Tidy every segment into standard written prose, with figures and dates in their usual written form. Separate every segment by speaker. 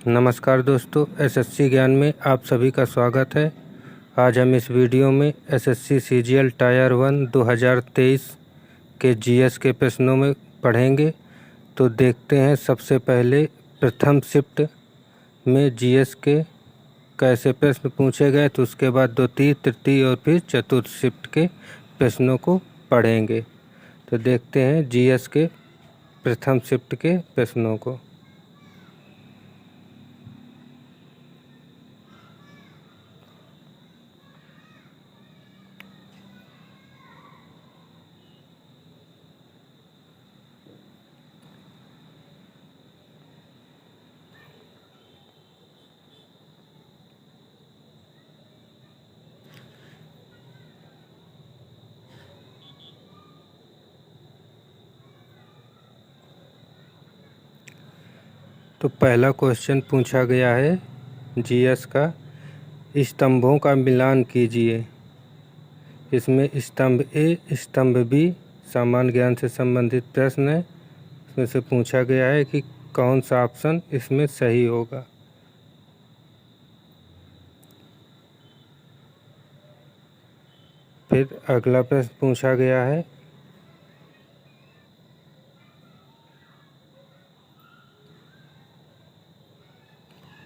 Speaker 1: नमस्कार दोस्तों, एसएससी ज्ञान में आप सभी का स्वागत है। आज हम इस वीडियो में एसएससी सीजीएल टायर 1 2023 के जीएस के प्रश्नों में पढ़ेंगे। तो देखते हैं सबसे पहले प्रथम शिफ्ट में जीएस के कैसे प्रश्न पूछे गए, तो उसके बाद द्वितीय, तृतीय और फिर चतुर्थ शिफ्ट के प्रश्नों को पढ़ेंगे। तो देखते हैं जीएस के प्रथम शिफ्ट के प्रश्नों को। तो पहला क्वेश्चन पूछा गया है जीएस का, स्तंभों का मिलान कीजिए। इसमें स्तंभ ए, स्तंभ बी सामान्य ज्ञान से संबंधित प्रश्न है। इसमें से पूछा गया है कि कौन सा ऑप्शन इसमें सही होगा। फिर अगला प्रश्न पूछा गया है,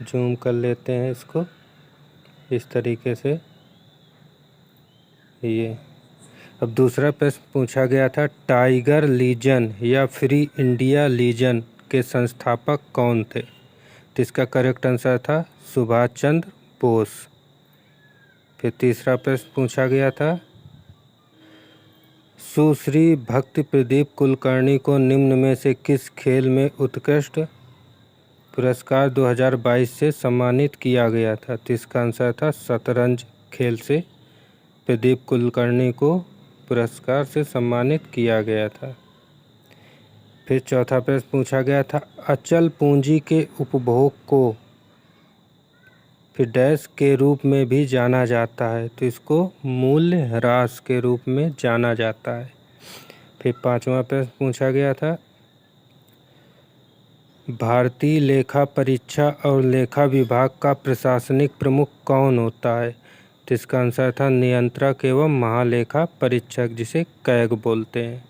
Speaker 1: जूम कर लेते हैं इसको इस तरीके से। ये अब दूसरा प्रश्न पूछा गया था, टाइगर लीजन या फ्री इंडिया लीजन के संस्थापक कौन थे। तो इसका करेक्ट आंसर था सुभाष चंद्र बोस। फिर तीसरा प्रश्न पूछा गया था, सुश्री भक्ति प्रदीप कुलकर्णी को निम्न में से किस खेल में उत्कृष्ट पुरस्कार 2022 से सम्मानित किया गया था। तो इसका आंसर था शतरंज खेल से प्रदीप कुलकर्णी को पुरस्कार से सम्मानित किया गया था। फिर चौथा प्रश्न पूछा गया था, अचल पूंजी के उपभोग को फिर डैश के रूप में भी जाना जाता है। तो इसको मूल्य ह्रास के रूप में जाना जाता है। फिर पांचवा प्रश्न पूछा गया था, भारतीय लेखा परीक्षा और लेखा विभाग का प्रशासनिक प्रमुख कौन होता है। तो इसका आंसर था नियंत्रक एवं महालेखा परीक्षक, जिसे कैग बोलते हैं।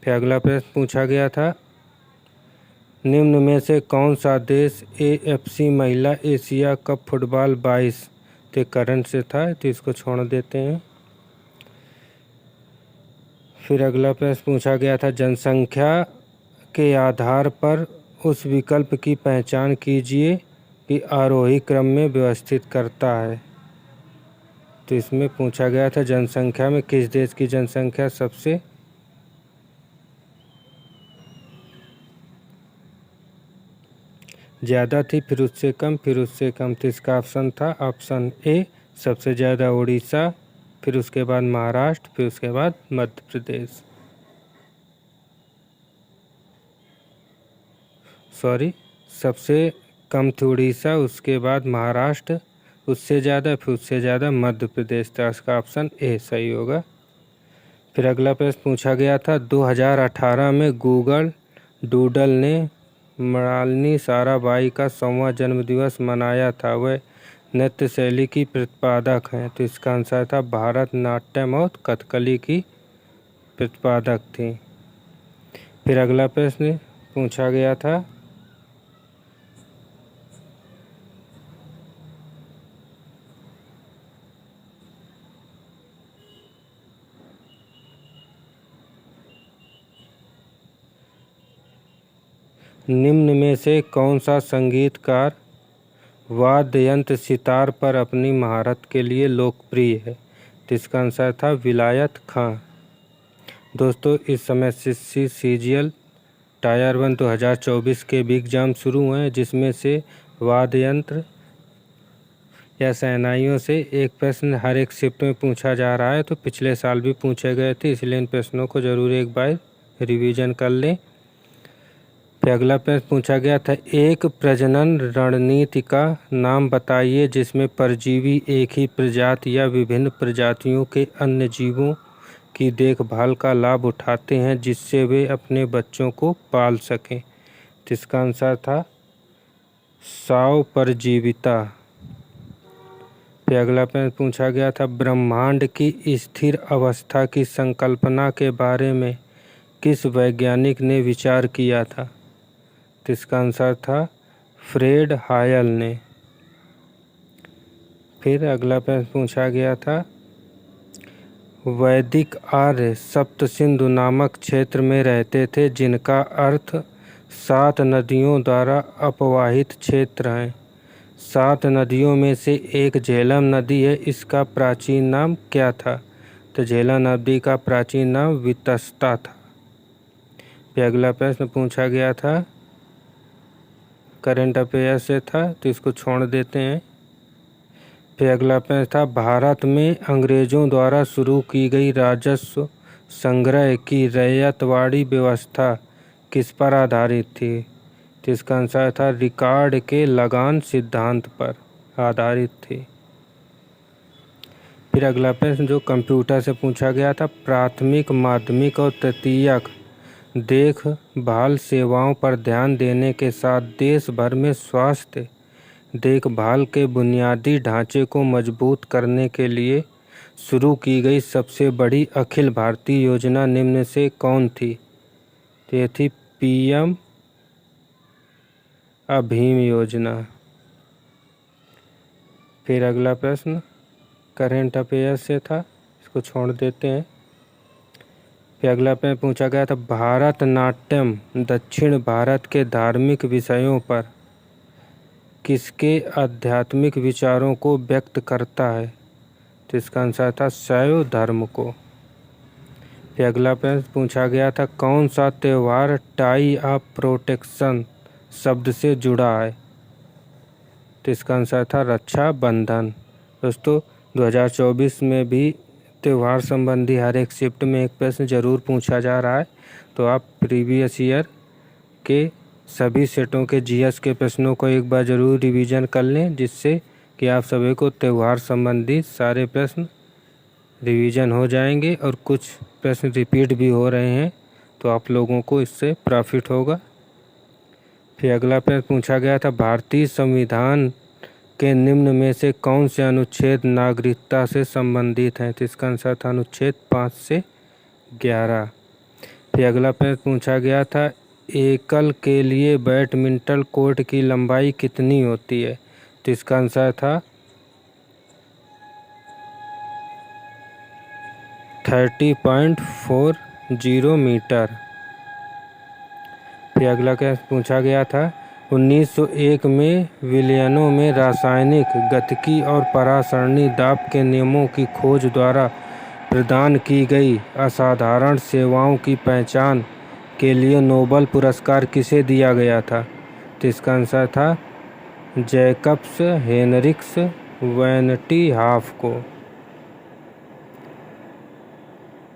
Speaker 1: फिर अगला प्रश्न पूछा गया था, निम्न में से कौन सा देश एएफसी महिला एशिया कप फुटबॉल 22 के करंट से था। तो इसको छोड़ देते हैं। फिर अगला प्रश्न पूछा गया था, जनसंख्या के आधार पर उस विकल्प की पहचान कीजिए कि आरोही क्रम में व्यवस्थित करता है। तो इसमें पूछा गया था, जनसंख्या में किस देश की जनसंख्या सबसे ज़्यादा थी, फिर उससे कम, फिर उससे कम। तो इसका ऑप्शन था ऑप्शन ए, सबसे ज़्यादा उड़ीसा, फिर उसके बाद महाराष्ट्र, फिर उसके बाद मध्य प्रदेश। सबसे कम थी उड़ीसा, उसके बाद महाराष्ट्र, उससे ज़्यादा, फिर उससे ज़्यादा मध्य प्रदेश। तो इसका ऑप्शन ए सही होगा। फिर अगला प्रश्न पूछा गया था, 2018 में गूगल डूडल ने मृणालिनी साराभाई का 100वां जन्मदिवस मनाया था। वह नृत्य शैली की प्रतिपादक हैं। तो इसका आंसर था भारतनाट्यम और कथकली की प्रतिपादक थी। फिर अगला प्रश्न पूछा गया था, निम्न में से कौन सा संगीतकार वाद्य यंत्र सितार पर अपनी महारत के लिए लोकप्रिय है। तो इसका आंसर था विलायत खां। दोस्तों, इस समय एसएससी सीजीएल टायर 1 2024 के भी एग्ज़ाम शुरू हुए हैं, जिसमें से वाद्य यंत्र या शहनाइयों से एक प्रश्न हर एक शिफ्ट में पूछा जा रहा है। तो पिछले साल भी पूछे गए थे, इसलिए इन प्रश्नों को ज़रूर एक बार रिवीजन कर लें। फिर अगला प्रश्न पूछा गया था, एक प्रजनन रणनीति का नाम बताइए जिसमें परजीवी एक ही प्रजाति या विभिन्न प्रजातियों के अन्य जीवों की देखभाल का लाभ उठाते हैं, जिससे वे अपने बच्चों को पाल सकें। तो इसका आंसर था साव परजीविता। फिर अगला प्रश्न पूछा गया था ब्रह्मांड की स्थिर अवस्था की संकल्पना के बारे में किस वैज्ञानिक ने विचार किया था? तो इसका आंसर था फ्रेड हायल ने। फिर अगला प्रश्न पूछा गया था वैदिक आर्य सप्त सिंधु नामक क्षेत्र में रहते थे जिनका अर्थ 7 नदियों द्वारा अपवाहित क्षेत्र है। 7 नदियों में से एक झेलम नदी है, इसका प्राचीन नाम क्या था? तो झेलम नदी का प्राचीन नाम वितस्ता था। फिर अगला प्रश्न पूछा गया था करंट अफेयर से था, तो इसको छोड़ देते हैं। फिर अगला प्रश्न था भारत में अंग्रेजों द्वारा शुरू की गई राजस्व संग्रह की रैयतवाड़ी व्यवस्था किस पर आधारित थी? तो इसका आंसर था रिकॉर्ड के लगान सिद्धांत पर आधारित थी। फिर अगला प्रश्न जो कंप्यूटर से पूछा गया था प्राथमिक माध्यमिक और तृतीयक देखभाल सेवाओं पर ध्यान देने के साथ देश भर में स्वास्थ्य देखभाल के बुनियादी ढांचे को मजबूत करने के लिए शुरू की गई सबसे बड़ी अखिल भारतीय योजना निम्न से कौन थी? तो ये थी पीएम अभीम योजना। फिर अगला प्रश्न करेंट अफेयर से था, इसको छोड़ देते हैं। फिर अगला प्रश्न पूछा गया था भारतनाट्यम दक्षिण भारत के धार्मिक विषयों पर किसके आध्यात्मिक विचारों को व्यक्त करता है? तो इसका आंसर था शैव धर्म को। फिर अगला प्रश्न पूछा गया था कौन सा त्यौहार टाई ऑफ प्रोटेक्शन शब्द से जुड़ा है? तो इसका आंसर था रक्षाबंधन। दोस्तों 2024 में भी त्यौहार संबंधी हर एक शिफ्ट में एक प्रश्न जरूर पूछा जा रहा है, तो आप प्रीवियस ईयर के सभी सेटों के जीएस के प्रश्नों को एक बार ज़रूर रिवीजन कर लें, जिससे कि आप सभी को त्यौहार संबंधी सारे प्रश्न रिवीजन हो जाएंगे और कुछ प्रश्न रिपीट भी हो रहे हैं, तो आप लोगों को इससे प्रॉफिट होगा। फिर अगला प्रश्न पूछा गया था भारतीय संविधान के निम्न में से कौन से अनुच्छेद नागरिकता से संबंधित हैं? तो इसका आंसर था अनुच्छेद 5 से 11। फिर अगला प्रश्न पूछा गया था एकल के लिए बैडमिंटन कोर्ट की लंबाई कितनी होती है? तो इसका आंसर था 30.40 मीटर। फिर अगला प्रश्न पूछा गया था 1901 में विलयनों में रासायनिक गतिकी और परासरणी दाब के नियमों की खोज द्वारा प्रदान की गई असाधारण सेवाओं की पहचान के लिए नोबेल पुरस्कार किसे दिया गया था? तो इसका आंसर था जैकब्स हेनरिक्स वैनटिहाफ को।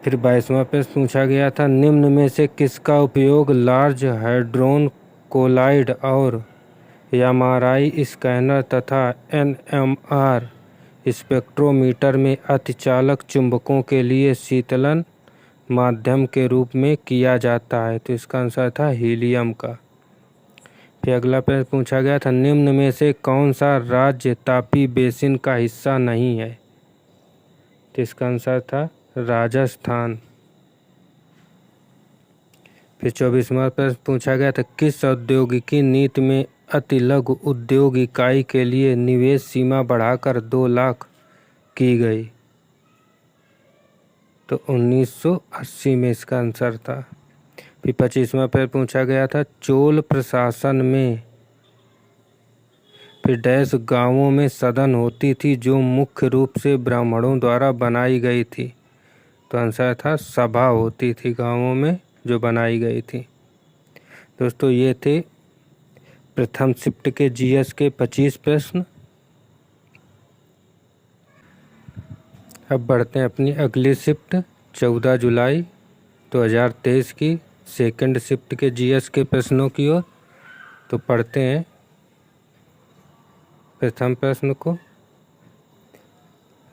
Speaker 1: फिर 22वां प्रश्न पूछा गया था निम्न में से किसका उपयोग लार्ज हैड्रोन कोलाइड और एमआरआई स्कैनर तथा एनएमआर स्पेक्ट्रोमीटर में अतिचालक चुंबकों के लिए शीतलन माध्यम के रूप में किया जाता है? तो इसका आंसर था हीलियम का। फिर अगला प्रश्न पूछा गया था निम्न में से कौन सा राज्य तापी बेसिन का हिस्सा नहीं है? तो इसका आंसर था राजस्थान। फिर 24वां प्रश्न पूछा गया था किस औद्योगिकी नीति में अति लघु उद्योग इकाई के लिए निवेश सीमा बढ़ाकर 2 लाख की गई? तो 1980 में इसका आंसर था। फिर 25वां प्रश्न पूछा गया था चोल प्रशासन में फिर डैश गांवों में सदन होती थी जो मुख्य रूप से ब्राह्मणों द्वारा बनाई गई थी? तो आंसर था सभा होती थी गांवों में जो बनाई गई थी। दोस्तों ये थे प्रथम शिफ्ट के जीएस के 25 प्रश्न। अब बढ़ते हैं अपनी अगली शिफ्ट 14 जुलाई 2023 की सेकंड शिफ्ट के जीएस के प्रश्नों की ओर। तो पढ़ते हैं प्रथम प्रश्न को।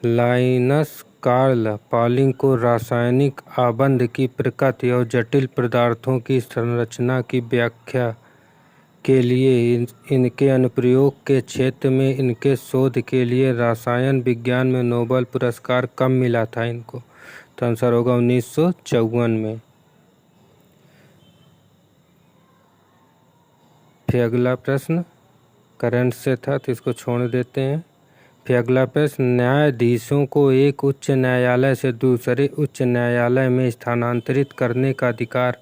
Speaker 1: लाइनस कार्ल पॉलिंग को रासायनिक आबंध की प्रकृति और जटिल पदार्थों की संरचना की व्याख्या के लिए इनके अनुप्रयोग के क्षेत्र में इनके शोध के लिए रसायन विज्ञान में नोबेल पुरस्कार कब मिला था इनको? तो आंसर होगा 1954 में। फिर अगला प्रश्न करंट से था तो इसको छोड़ देते हैं। फिर अगला प्रश्न, न्यायाधीशों को एक उच्च न्यायालय से दूसरे उच्च न्यायालय में स्थानांतरित करने का अधिकार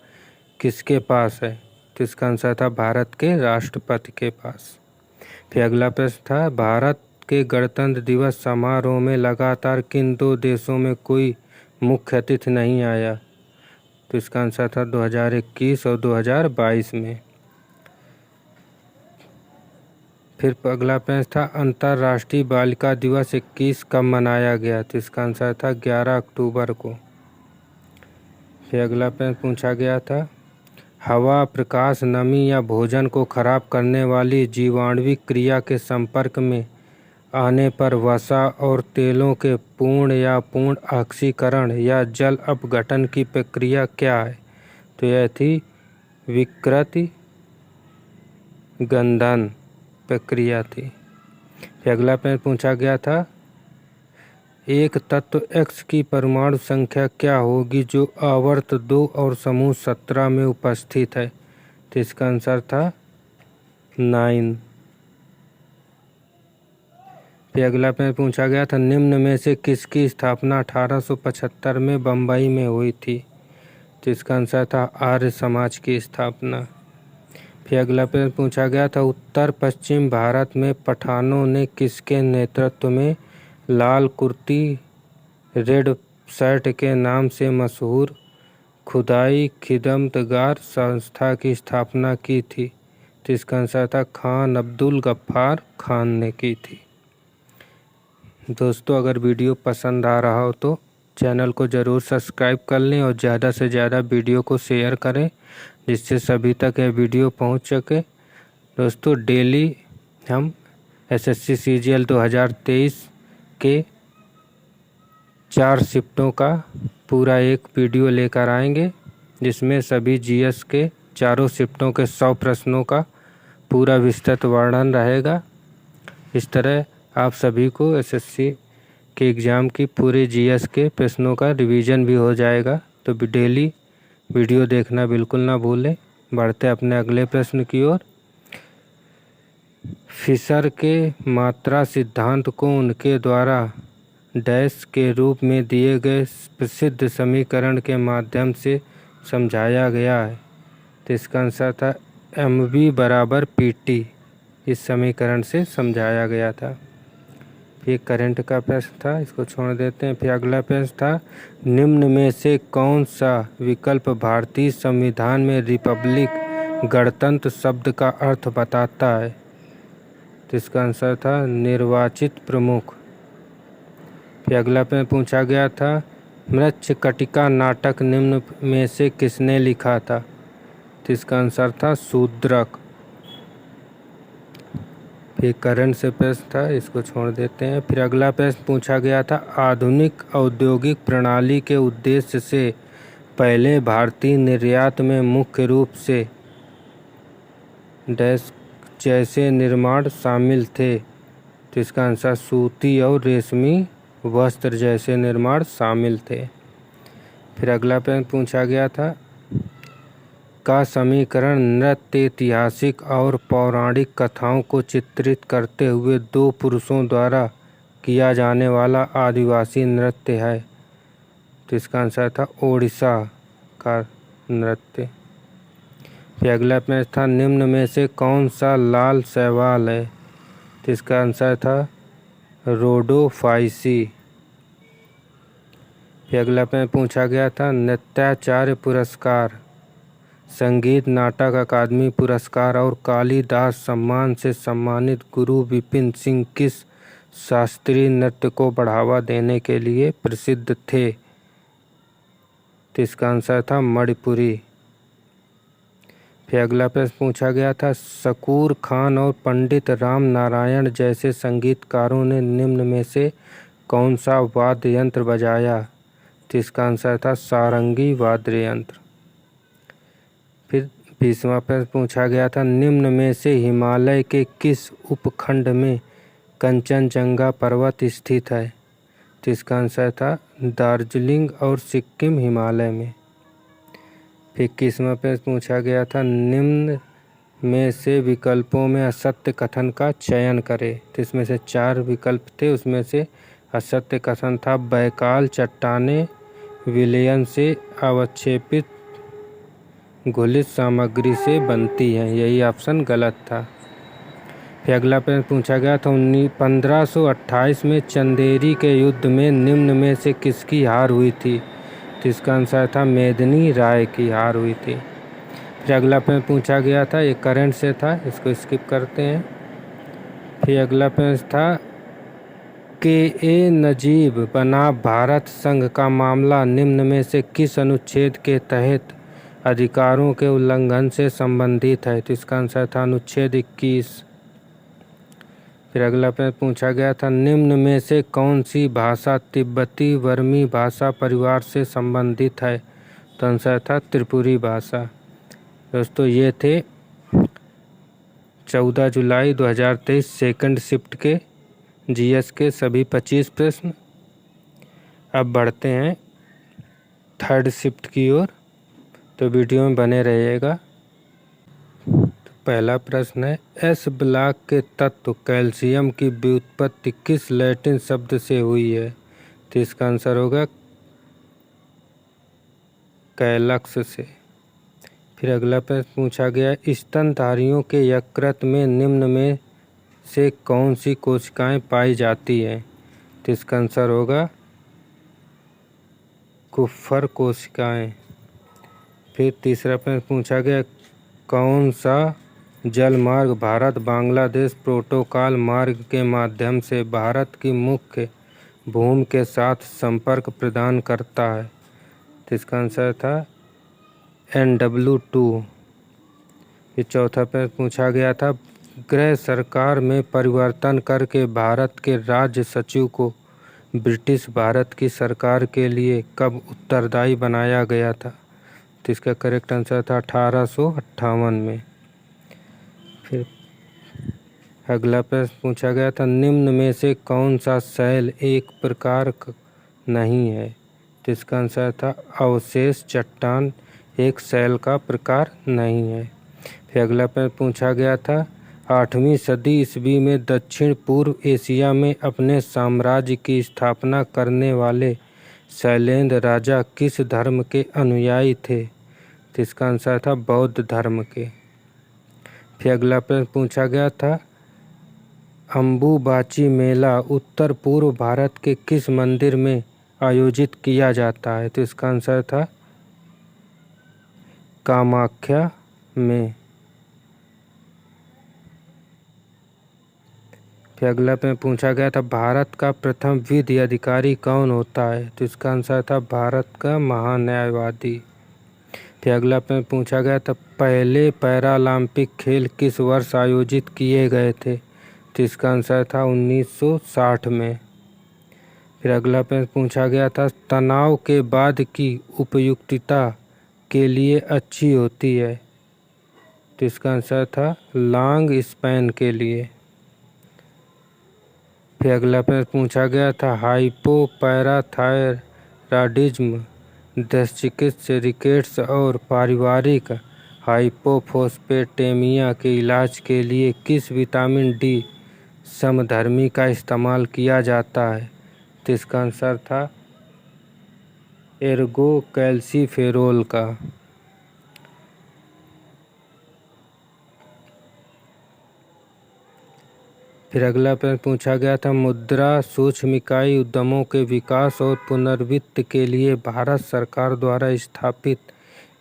Speaker 1: किसके पास है? तो इसका आंसर था भारत के राष्ट्रपति के पास। फिर अगला प्रश्न था, भारत के गणतंत्र दिवस समारोह में लगातार किन दो देशों में कोई मुख्य अतिथि नहीं आया? तो इसका आंसर था 2021 और 2022 में। फिर अगला प्रश्न था, अंतर्राष्ट्रीय बालिका दिवस 21 कब मनाया गया? तो इसका आंसर था 11 अक्टूबर को। फिर अगला प्रश्न पूछा गया था, हवा, प्रकाश, नमी या भोजन को खराब करने वाली जीवाणुविक क्रिया के संपर्क में आने पर वसा और तेलों के पूर्ण या पूर्ण ऑक्सीकरण या जल अपघटन की प्रक्रिया क्या है? तो यह थी विकृति गंधन प्रक्रिया थी। फिर अगला प्रश्न पूछा गया था, एक तत्व X की परमाणु संख्या क्या होगी जो आवर्त 2 और समूह 17 में उपस्थित है? तो इसका आंसर था 9। फिर अगला प्रश्न पूछा गया था, निम्न में से किसकी स्थापना 1875 में बम्बई में हुई थी? तो इसका आंसर था आर्य समाज की स्थापना। फिर अगला प्रश्न पूछा गया था, उत्तर पश्चिम भारत में पठानों ने किसके नेतृत्व में लाल कुर्ती रेड शर्ट के नाम से मशहूर खुदाई खिदमतगार संस्था की स्थापना की थी? तो इसका आंसर था खान अब्दुल गफ्फार खान ने की थी। दोस्तों, अगर वीडियो पसंद आ रहा हो तो चैनल को ज़रूर सब्सक्राइब कर लें और ज़्यादा से ज़्यादा वीडियो को शेयर करें जिससे सभी तक यह वीडियो पहुंच सके। दोस्तों, डेली हम एसएससी सीजीएल 2023 के 4 शिफ्टों का पूरा एक वीडियो लेकर आएंगे जिसमें सभी जीएस के चारों शिफ्टों के 100 प्रश्नों का पूरा विस्तृत वर्णन रहेगा। इस तरह आप सभी को एसएससी के एग्ज़ाम की पूरे जीएस के प्रश्नों का रिवीजन भी हो जाएगा। तो डेली वीडियो देखना बिल्कुल ना भूलें। बढ़ते अपने अगले प्रश्न की ओर। फिशर के मात्रा सिद्धांत को उनके द्वारा डैश के रूप में दिए गए प्रसिद्ध समीकरण के माध्यम से समझाया गया है? तो इसका आंसर था mv बराबर pt। इस समीकरण से समझाया गया था। फिर करंट का प्रश्न था, इसको छोड़ देते हैं। फिर अगला प्रश्न था, निम्न में से कौन सा विकल्प भारतीय संविधान में रिपब्लिक गणतंत्र शब्द का अर्थ बताता है? तो इसका आंसर था निर्वाचित प्रमुख। फिर अगला प्रश्न पूछा गया था, मृच्छकटिका नाटक निम्न में से किसने लिखा था? तो इसका आंसर था शूद्रक। फिर करंट से प्रश्न था, इसको छोड़ देते हैं। फिर अगला प्रश्न पूछा गया था, आधुनिक औद्योगिक प्रणाली के उद्देश्य से पहले भारतीय निर्यात में मुख्य रूप से डैश जैसे निर्माण शामिल थे? तो इसका आंसर सूती और रेशमी वस्त्र जैसे निर्माण शामिल थे। फिर अगला प्रश्न पूछा गया था, का समीकरण नृत्य ऐतिहासिक और पौराणिक कथाओं को चित्रित करते हुए 2 पुरुषों द्वारा किया जाने वाला आदिवासी नृत्य है? तो इसका आंसर था ओडिशा का नृत्य। फिर अगला प्रश्न था, निम्न में से कौन सा लाल शैवाल है? तो इसका आंसर था रोडोफाइसी। फिर अगला प्रश्न पूछा गया था, नृत्याचार्य पुरस्कार, संगीत नाटक अकादमी पुरस्कार और कालिदास सम्मान से सम्मानित गुरु विपिन सिंह किस शास्त्रीय नृत्य को बढ़ावा देने के लिए प्रसिद्ध थे? तो इसका आंसर था मणिपुरी। फिर अगला प्रश्न पूछा गया था, शकूर खान और पंडित राम नारायण जैसे संगीतकारों ने निम्न में से कौन सा वाद्य यंत्र बजाया? तो इसका आंसर था सारंगी वाद्य यंत्र। फिर 20वां प्रश्न पूछा गया था, निम्न में से हिमालय के किस उपखंड में कंचनजंगा पर्वत स्थित है? तो इसका आंसर था दार्जिलिंग और सिक्किम हिमालय में। 21वां प्रश्न पूछा गया था, निम्न में से विकल्पों में असत्य कथन का चयन करें। तो इसमें से 4 विकल्प थे, उसमें से असत्य कथन था बैकाल चट्टानें विलयन से अवक्षेपित घुलित सामग्री से बनती हैं, यही ऑप्शन गलत था। फिर अगला प्रश्न पूछा गया था, 1528 में चंदेरी के युद्ध में निम्न में से किसकी हार हुई थी? तो इसका आंसर था मेदिनी राय की हार हुई थी। फिर अगला प्रश्न पूछा गया था, ये करंट से था, इसको स्किप करते हैं। फिर अगला प्रश्न था, के नजीब बनाम भारत संघ का मामला निम्न में से किस अनुच्छेद के तहत अधिकारों के उल्लंघन से संबंधित है? तो इसका आंसर था अनुच्छेद 21। फिर अगला प्रश्न पूछा गया था, निम्न में से कौन सी भाषा तिब्बती वर्मी भाषा परिवार से संबंधित है? तो आंसर था त्रिपुरी भाषा। दोस्तों ये थे 14 जुलाई 2023 सेकंड शिफ्ट के जीएस के सभी 25 प्रश्न। अब बढ़ते हैं थर्ड शिफ्ट की ओर, तो वीडियो में बने रहिएगा। तो पहला प्रश्न है, एस ब्लॉक के तत्व कैल्शियम की व्युत्पत्ति किस लैटिन शब्द से हुई है? तो इसका आंसर होगा कैलक्स से। फिर अगला प्रश्न पूछा गया, स्तनधारियों के यकृत में निम्न में से कौन सी कोशिकाएं पाई जाती हैं? तो इसका आंसर होगा कुप्फर कोशिकाएं। फिर तीसरा प्रश्न पूछा गया, कौन सा जल मार्ग भारत बांग्लादेश प्रोटोकॉल मार्ग के माध्यम से भारत की मुख्य भूमि के साथ संपर्क प्रदान करता है? तो इसका आंसर था NW2। फिर चौथा प्रश्न पूछा गया था, गृह सरकार में परिवर्तन करके भारत के राज्य सचिव को ब्रिटिश भारत की सरकार के लिए कब उत्तरदायी बनाया गया था? तो इसका करेक्ट आंसर था 1858 में। फिर अगला प्रश्न पूछा गया था, निम्न में से कौन सा शैल एक प्रकार नहीं है? तो इसका आंसर था अवशेष चट्टान एक शैल का प्रकार नहीं है। फिर अगला प्रश्न पूछा गया था, 8वीं सदी ईस्वी में दक्षिण पूर्व एशिया में अपने साम्राज्य की स्थापना करने वाले शैलेंद्र राजा किस धर्म के अनुयायी थे? तो इसका आंसर था बौद्ध धर्म के। फिर अगला प्रश्न पूछा गया था, अम्बुबाची मेला उत्तर पूर्व भारत के किस मंदिर में आयोजित किया जाता है? तो इसका आंसर था कामाख्या में। फिर अगला प्रश्न पूछा गया था, भारत का प्रथम विधि अधिकारी कौन होता है? तो इसका आंसर था भारत का महान्यायवादी। फिर अगला प्रश्न पूछा गया था, पहले पैरालंपिक खेल किस वर्ष आयोजित किए गए थे? तो इसका आंसर था 1960 में। फिर अगला प्रश्न पूछा गया था, तनाव के बाद की उपयुक्तता के लिए अच्छी होती है? तो इसका आंसर था लॉन्ग स्पैन के लिए। फिर अगला प्रश्न पूछा गया था, हाइपोपैराथायरॉयडिज्म, दस्तचिकित्सा रिकेट्स और पारिवारिक हाइपोफोस्फेटेमिया के इलाज के लिए किस विटामिन डी समधर्मी का इस्तेमाल किया जाता है? तो इसका आंसर था एर्गो कैल्सीफेरोल का। फिर अगला प्रश्न पूछा गया था, मुद्रा सूक्ष्म इकाई उद्यमों के विकास और पुनर्वित्त के लिए भारत सरकार द्वारा स्थापित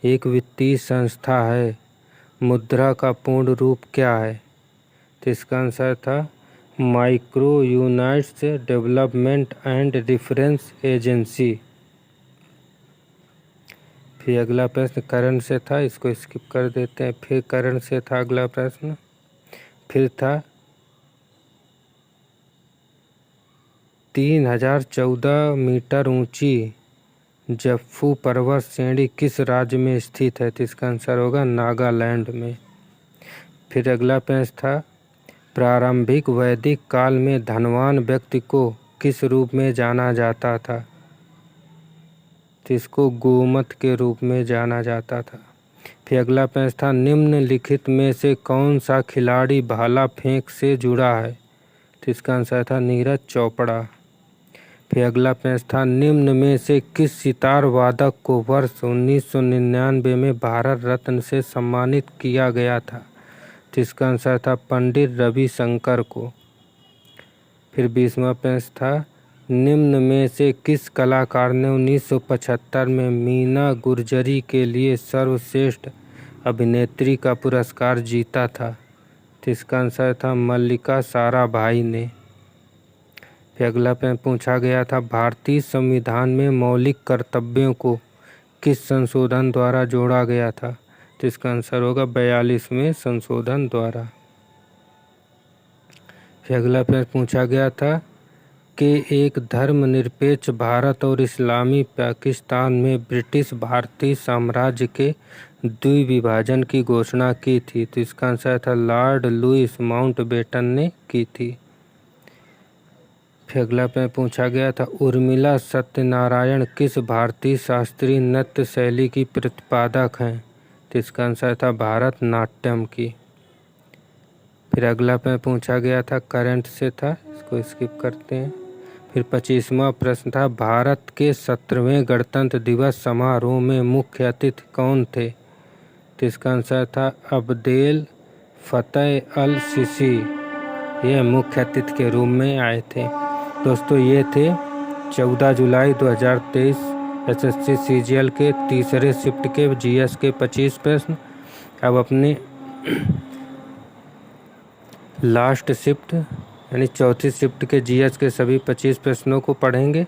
Speaker 1: एक वित्तीय संस्था है, मुद्रा का पूर्ण रूप क्या है? तो इसका आंसर था micro units development and reference agency. फिर अगला प्रश्न करंट से था, इसको स्किप कर देते हैं। फिर करंट से था अगला प्रश्न, फिर था 3014 मीटर ऊंची जफ्फू पर्वत श्रेणी किस राज्य में स्थित है? तो इसका आंसर होगा नागालैंड में। फिर अगला प्रश्न था, प्रारंभिक वैदिक काल में धनवान व्यक्ति को किस रूप में जाना जाता था? तो इसको गोमत के रूप में जाना जाता था। फिर अगला प्रश्न था, निम्नलिखित में से कौन सा खिलाड़ी भाला फेंक से जुड़ा है? तो इसका आंसर था नीरज चोपड़ा। फिर अगला प्रश्न था, निम्न में से किस सितार वादक को वर्ष 1999 में भारत रत्न से सम्मानित किया गया था? तो इसका आंसर था पंडित रविशंकर को। फिर 20वां प्रश्न था, निम्न में से किस कलाकार ने 1975 में मीना गुर्जरी के लिए सर्वश्रेष्ठ अभिनेत्री का पुरस्कार जीता था? तो इसका आंसर था मल्लिका साराभाई ने। फिर अगला प्रश्न पूछा गया था, भारतीय संविधान में मौलिक कर्तव्यों को किस संशोधन द्वारा जोड़ा गया था? तो इसका आंसर होगा 42वें संशोधन द्वारा। फिर अगला प्रश्न पूछा गया था कि एक धर्मनिरपेक्ष भारत और इस्लामी पाकिस्तान में ब्रिटिश भारतीय साम्राज्य के द्विविभाजन की घोषणा की थी? तो इसका आंसर था लॉर्ड लुईस माउंटबेटन ने की थी। फिर अगला प्रश्न पूछा गया था, उर्मिला सत्यनारायण किस भारतीय शास्त्रीय नृत्य शैली की प्रतिपादक हैं? तो इसका आंसर था भारतनाट्यम की। फिर अगला प्रश्न पूछा गया था, करंट से था, इसको स्किप करते हैं। फिर 25वां प्रश्न था, भारत के 17वें गणतंत्र दिवस समारोह में मुख्य अतिथि कौन थे? तो इसका आंसर था अब्देल फतेह अल सीसी, ये मुख्य अतिथि के रूप में आए थे। दोस्तों ये थे 14 जुलाई 2023 एसएससी सीजीएल के तीसरे शिफ्ट के जीएस के 25 प्रश्न। अब अपने लास्ट शिफ्ट यानी चौथी शिफ्ट के जीएस के सभी 25 प्रश्नों को पढ़ेंगे।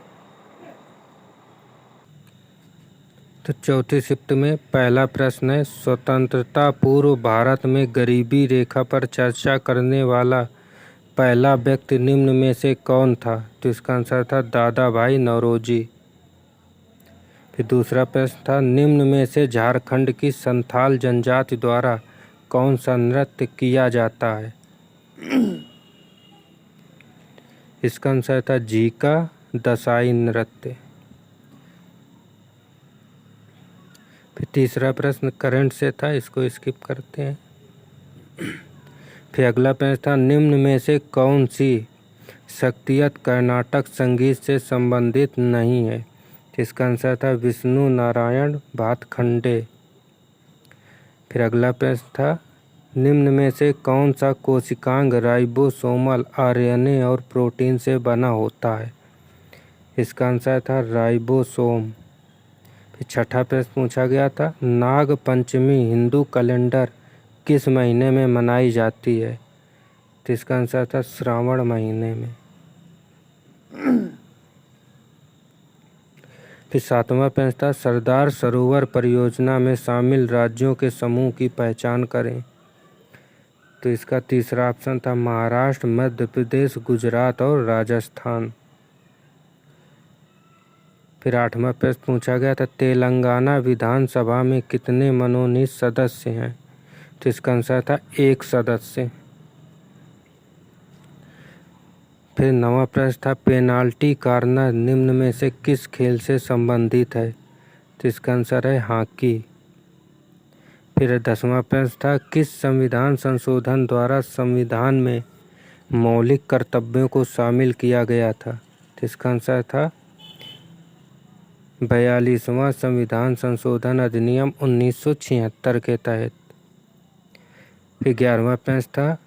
Speaker 1: तो चौथी शिफ्ट में पहला प्रश्न है, स्वतंत्रता पूर्व भारत में गरीबी रेखा पर चर्चा करने वाला पहला व्यक्ति निम्न में से कौन था? तो इसका आंसर था दादा भाई नौरोजी। फिर दूसरा प्रश्न था, निम्न में से झारखंड की संथाल जनजाति द्वारा कौन सा नृत्य किया जाता है? इसका आंसर था जीका दसाई नृत्य। फिर तीसरा प्रश्न करंट से था, इसको स्किप करते हैं। फिर अगला प्रश्न था, निम्न में से कौन सी शक्तियत कर्नाटक संगीत से संबंधित नहीं है? इसका आंसर था विष्णु नारायण भातखंडे। फिर अगला प्रश्न था, निम्न में से कौन सा कोशिकांग राइबोसोमल आरएनए और प्रोटीन से बना होता है? इसका आंसर था राइबोसोम। फिर छठा प्रश्न पूछा गया था, नाग पंचमी हिंदू कैलेंडर किस महीने में मनाई जाती है? तो इसका आंसर था श्रावण महीने में। फिर सातवां प्रश्न था, सरदार सरोवर परियोजना में शामिल राज्यों के समूह की पहचान करें। तो इसका तीसरा ऑप्शन था महाराष्ट्र, मध्य प्रदेश, गुजरात और राजस्थान। फिर आठवां प्रश्न पूछा गया था, तेलंगाना विधानसभा में कितने मनोनीत सदस्य हैं? तो इसका आंसर था 1 सदस्य। फिर नवा प्रश्न था, पेनाल्टी कॉर्नर निम्न में से किस खेल से संबंधित है? तो इसका आंसर है हॉकी। फिर 10वां प्रश्न था, किस संविधान संशोधन द्वारा संविधान में मौलिक कर्तव्यों को शामिल किया गया था? तो इसका आंसर था 42वां संविधान संशोधन अधिनियम 1976 के तहत। फिर 11वां प्रश्न था,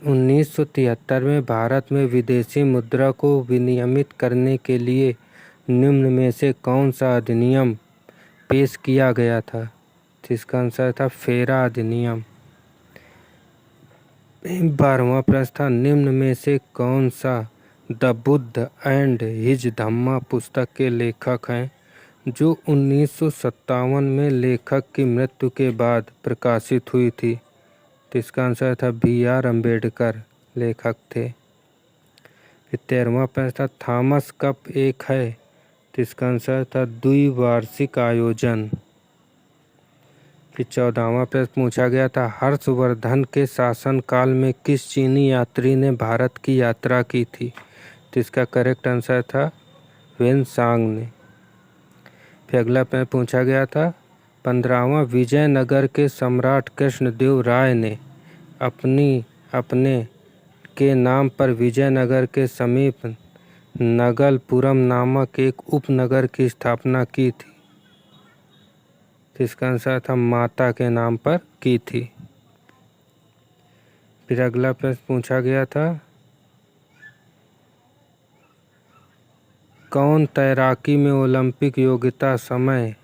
Speaker 1: 1973 में भारत में विदेशी मुद्रा को विनियमित करने के लिए निम्न में से कौन सा अधिनियम पेश किया गया था? तो इसका आंसर था फेरा अधिनियम। 12वां प्रश्न था, निम्न में से कौन सा द बुद्ध एंड हिज धम्मा पुस्तक के लेखक हैं जो 1957 में लेखक की मृत्यु के बाद प्रकाशित हुई थी? तो इसका आंसर था BR अम्बेडकर लेखक थे। फिर 13वां प्रश्न था, थॉमस कप एक है तो इसका आंसर था द्विवार्षिक आयोजन। फिर 14वां प्रश्न पूछा गया था, हर्षवर्धन के शासनकाल में किस चीनी यात्री ने भारत की यात्रा की थी? तो इसका करेक्ट आंसर था वेनसांग ने। फिर अगला प्रश्न पूछा गया था, 15वां विजयनगर के सम्राट कृष्णदेव राय ने अपने के नाम पर विजयनगर के समीप नगलपुरम नामक एक उपनगर की स्थापना की थी। तो इसका आंसर था माता के नाम पर की थी। फिर अगला प्रश्न पूछा गया था, कौन तैराकी में ओलंपिक योग्यता समय,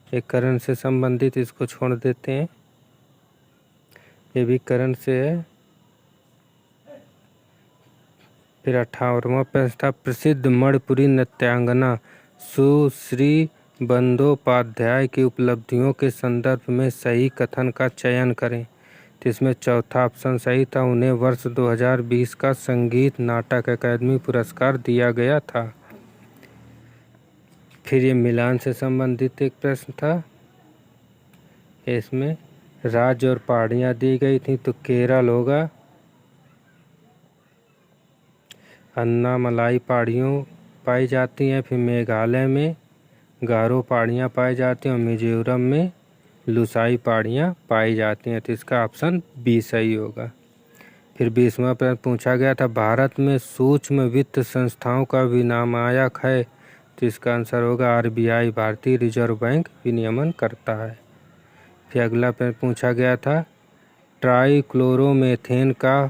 Speaker 1: एक करंट से संबंधित, इसको छोड़ देते हैं, ये भी करंट से है। फिर 58वां प्रश्न था, प्रसिद्ध मणिपुरी नृत्यांगना सुश्री बंदोपाध्याय की उपलब्धियों के संदर्भ में सही कथन का चयन करें। तो इसमें चौथा ऑप्शन सही था, उन्हें वर्ष 2020 का संगीत नाटक अकादमी पुरस्कार दिया गया था। फिर ये मिलान से संबंधित एक प्रश्न था, इसमें राज्य और पहाड़ियाँ दी गई थी, तो केरल होगा, अन्नामलाई पहाड़ियों पाई जाती हैं, फिर मेघालय में गारो पहाड़ियाँ पाई जाती हैं और मिजोरम में लुसाई पहाड़ियाँ पाई जाती हैं। तो इसका ऑप्शन बी सही होगा। फिर 20वां प्रश्न पूछा गया था, भारत में सूक्ष्म वित्त संस्थाओं का विनियामक है। तो इसका आंसर होगा आरबीआई, भारतीय रिजर्व बैंक विनियमन करता है। फिर अगला प्रश्न पूछा गया था, ट्राइक्लोरोमेथेन का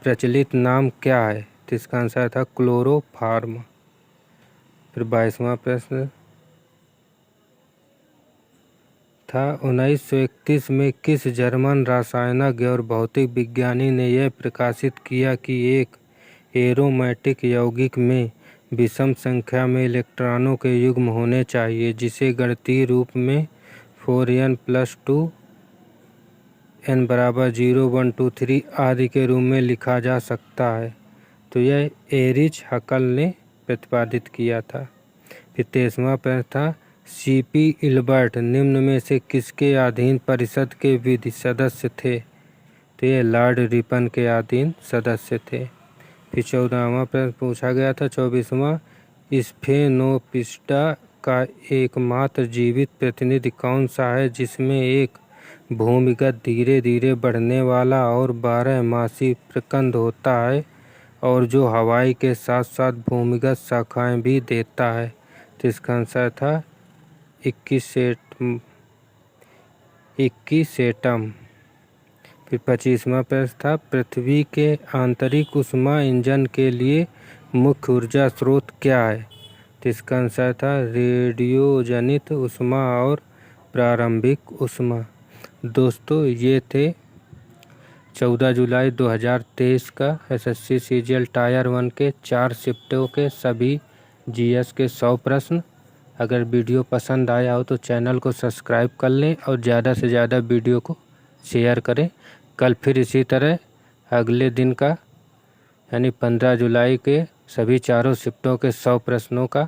Speaker 1: प्रचलित नाम क्या है? तो इसका आंसर था क्लोरोफार्म। फिर 22वां प्रश्न था, 1931 में किस जर्मन रसायनज्ञ और भौतिक विज्ञानी ने यह प्रकाशित किया कि एक एरोमेटिक यौगिक में विषम संख्या में इलेक्ट्रॉनों के युग्म होने चाहिए, जिसे गणितीय रूप में 4n+2 n = 0 1 2 3 आदि के रूप में लिखा जा सकता है? तो यह एरिच हकल ने प्रतिपादित किया था। फिर 23वां प्रश्न था, सीपी इल्बर्ट निम्न में से किसके अधीन परिषद के विधि सदस्य थे? तो ये लॉर्ड रिपन के अधीन सदस्य थे। फिर 14वां प्रश्न पूछा गया था, 24वां, स्फेनोपिस्टा का एकमात्र जीवित प्रतिनिधि कौन सा है जिसमें एक भूमिगत धीरे धीरे बढ़ने वाला और 12मासी प्रकंद होता है और जो हवाई के साथ साथ भूमिगत शाखाएं भी देता है? तो इसका आंसर था इक्कीसेटम। फिर 25वां प्रश्न था, पृथ्वी के आंतरिक ऊष्मा इंजन के लिए मुख्य ऊर्जा स्रोत क्या है? तो इसका आंसर था रेडियोजनित ऊष्मा और प्रारंभिक ऊष्मा। दोस्तों, ये थे 14 जुलाई 2023 का एसएससी सीजीएल टायर 1 के 4 शिफ्टों के सभी जीएस के 100 प्रश्न। अगर वीडियो पसंद आया हो तो चैनल को सब्सक्राइब कर लें और ज़्यादा से ज़्यादा वीडियो को शेयर करें। कल फिर इसी तरह अगले दिन का यानी 15 जुलाई के सभी चारों शिफ्टों के 100 प्रश्नों का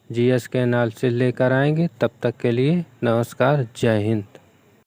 Speaker 1: जीएस के एनालिसिस लेकर आएंगे। तब तक के लिए नमस्कार, जय हिंद।